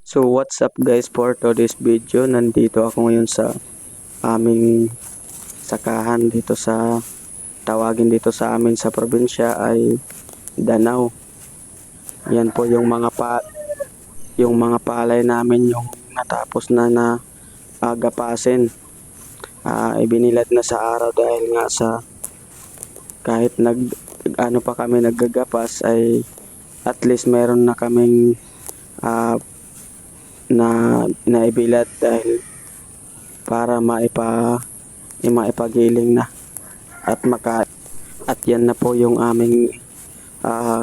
So what's up guys, for today's video, nandito ako ngayon sa aming sakahan dito sa tawagin dito sa amin sa probinsya ay Danau. Yan po yung mga palay namin yung natapos na agapasin. Ibinilad na sa araw dahil nga sa kahit ano pa kami naggagapas ay at least meron na kaming ah, na naibilad dahil para maipagiling na at yan na po yung aming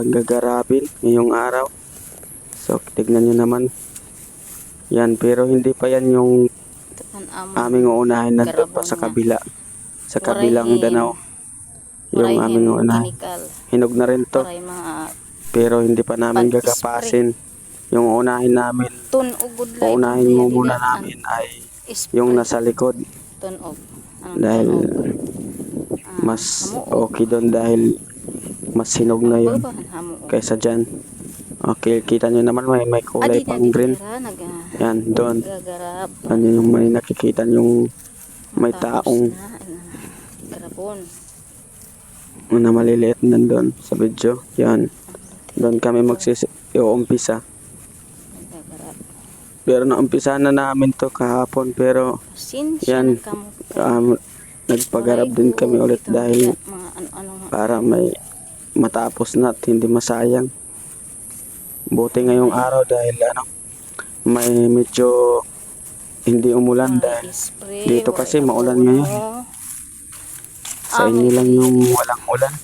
gagarapin ngayong araw. So tignan nyo naman yan, pero hindi pa yan yung aming uunahin na pa sa kabilang Danau yung aming uunahin. Hinog na rin to pero hindi pa namin gagapasin. Yung unahin namin, unahin mo muna namin ay yung nasa likod. Dahil mas okay doon dahil mas hinog na yun kaysa dyan. Okay, kita nyo naman may kulay pang green. Yan, doon. Ano yung may nakikita yung may taong na maliliit nandun sa video. Yan. Doon kami umpisa. Pero naumpisa na namin to kahapon, pero yan, nagpagarap din kami ulit dahil para may matapos na at hindi masayang. Buti ngayong araw dahil may medyo hindi umulan dahil dito kasi maulan ngayon. Sa inyo lang yung walang ulan.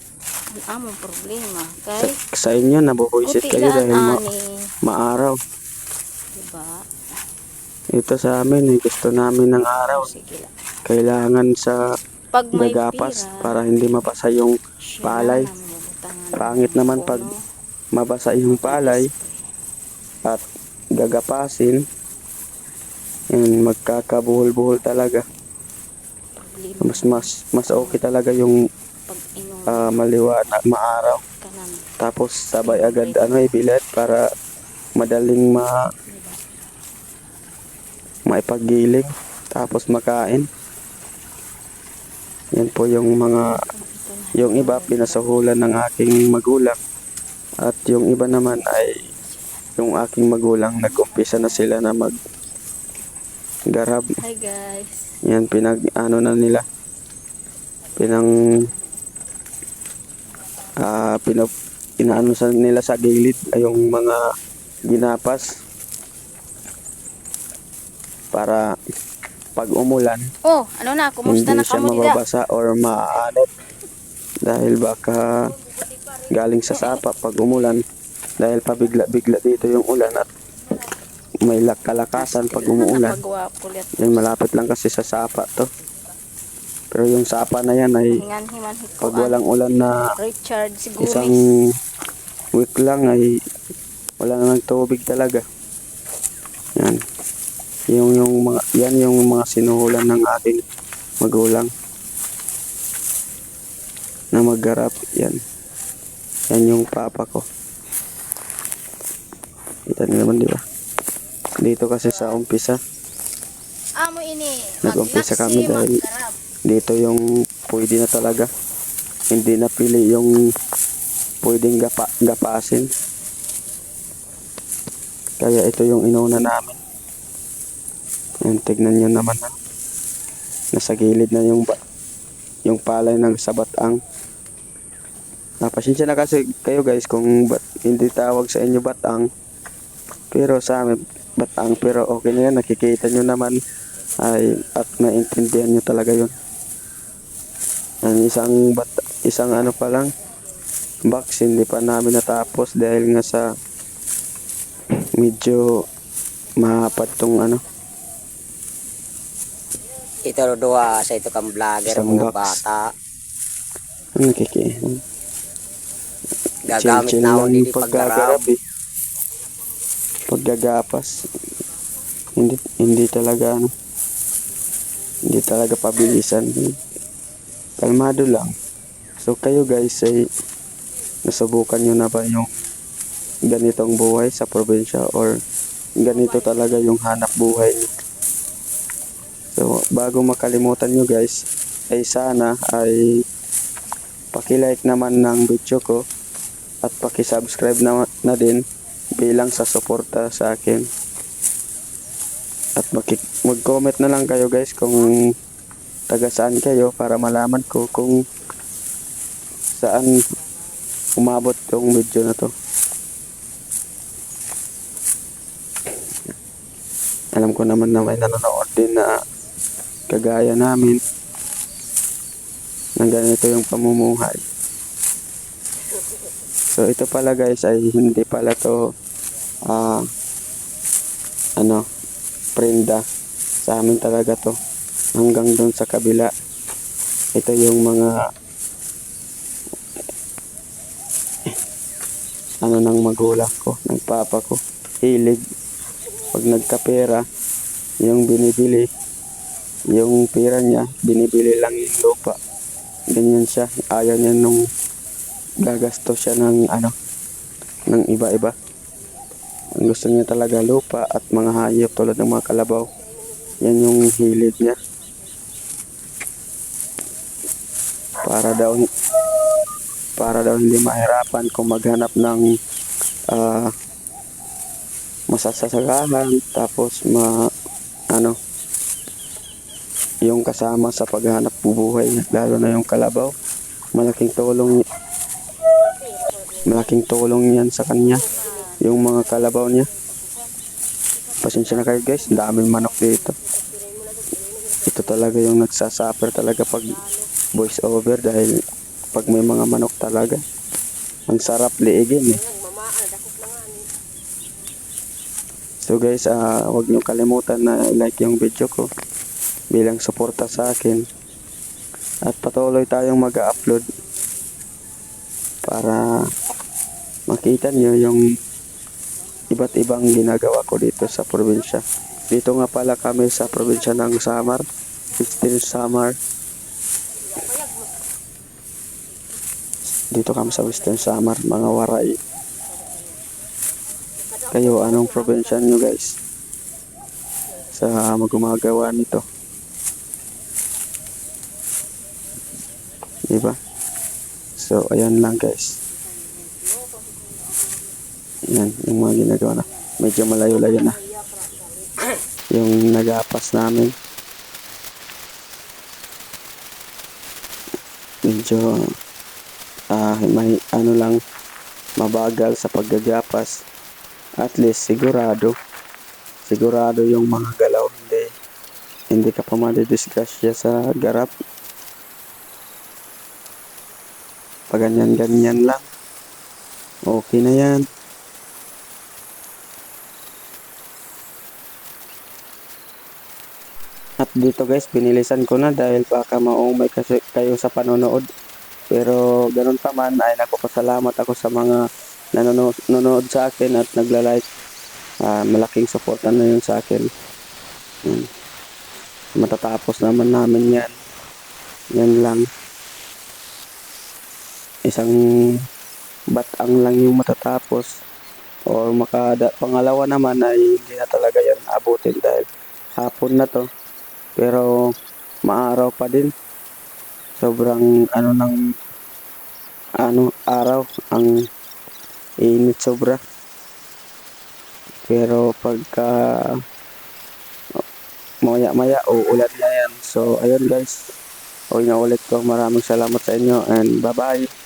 Among problema sa inyo nabubuisit kayo dahil maaraw. Diba? Ito sa amin gusto namin ng araw. Kailangan sa gagapas para hindi mabasa yung palay. Pangit naman pag mabasa yung palay at gagapasin. Yan, magkakabuhol-buhol talaga. Mas okay talaga yung maliwanag, maaraw. Tapos sabay agad ibilad para madaling maipagiling tapos makain. Yan po yung iba pinasahulan ng aking magulang at yung iba naman ay yung aking magulang nag-umpisa na sila na maggarab. Hi guys. Yan na nila inaano sa nila sa gilid ay yung mga ginapas para pag umulan Kumusta hindi na siya kamo mababasa or maaalot dahil baka galing sa sapa pag umulan dahil pabigla-bigla dito yung ulan at may kalakasan pag umuulan. Yan, malapit lang kasi sa sapa to, pero yung sapa na yan ay pag walang ulan na isang week lang ay wala namang tubig talaga. Yan. Yung mga sinuhulan ng aking magulang na maggarap. Yan yung papa ko. Kita niyo naman, di ba? Dito kasi sa umpisa nag-umpisa kami dahil dito yung pwede na talaga, hindi na pili yung pwedeng gapasin, kaya ito yung inuna namin. Yan, tignan nyo naman nasa gilid na yung palay ng sa batang. Pasensya na kasi kayo guys kung hindi tawag sa inyo batang, pero sa amin batang, pero okay na yan, nakikita nyo naman at maintindihan nyo talaga yun. Isang ano pa lang box, hindi pa namin natapos dahil nga sa medyo mahapad tong Ito doa sa ito kang vlogger mga box. bata. Gagamit na ako dito paggarap paggagapas. Hindi talaga hindi talaga pabilisan. Kalmado lang. So kayo guys ay nasubukan nyo na ba yung ganitong buhay sa probinsya or ganito talaga yung hanap buhay niyo. So, bago makalimutan nyo guys, ay sana ay paki-like naman ng video ko at paki-subscribe na din bilang sa suporta sa akin. At mag-comment na lang kayo guys kung taga saan kayo para malaman ko kung saan umabot yung video na to. Alam ko naman na may nanonood din na kagaya namin na ganito yung pamumuhay. So ito pala guys ay hindi pala to prenda, sa amin talaga to hanggang doon sa kabila. Ito yung mga ng magulang ko, ng papa ko, hilig pag nagkapera yung binibili, yung pera niya binibili lang yung lupa. Ganyan siya, ayaw niya nung gagasto siya ng ng iba-iba. Ang gusto niya talaga lupa at mga hayop tulad ng mga kalabaw. Yan yung hilig niya. Para daw hindi mahirapan kung maghanap ng masasagahan, tapos yung kasama sa paghanap buhay, lalo na yung kalabaw. Malaking tulong yan sa kanya, yung mga kalabaw niya. Pasensya na kayo guys, daming manok dito. Ito talaga yung nagsasuffer talaga pag voice over, dahil pag may mga manok talaga, ang sarap liigin eh. So guys, huwag niyo kalimutan na like yung video ko bilang suporta sa akin. At patuloy tayong mag-upload para makita niyo yung iba't ibang ginagawa ko dito sa probinsya. Dito nga pala kami sa probinsya ng Samar, Western Samar. Dito kami sa Western Samar, mga Waray. Kayo, anong probinsya nyo guys sa gumagawa nito? Diba? So, ayan lang guys. Yan, yung mga ginagawa na. Medyo malayo-layo na yung nagapas namin. Medyo may mabagal sa paggagapas. At least sigurado yung mga galaw, hindi ka pa madidisgrasya sa garap. Pag ganyan lang, okay na yan. At dito guys, binilisan ko na dahil baka maumay kasi kayo sa panonood. Pero ganun pa man ay nagpapasalamat ako sa mga nanonood sa akin at nagla-like. Malaking suporta na yun sa akin. Matatapos naman namin yan. Yan lang. Isang batang lang yung matatapos. Or pangalawa naman ay hindi na talaga yan abutin dahil hapon na to. Pero maaraw pa din. Sobrang araw ang init sobra. Pero pagka maya uulan na yan. So ayun guys, ulit ko, maraming salamat sa inyo and bye bye.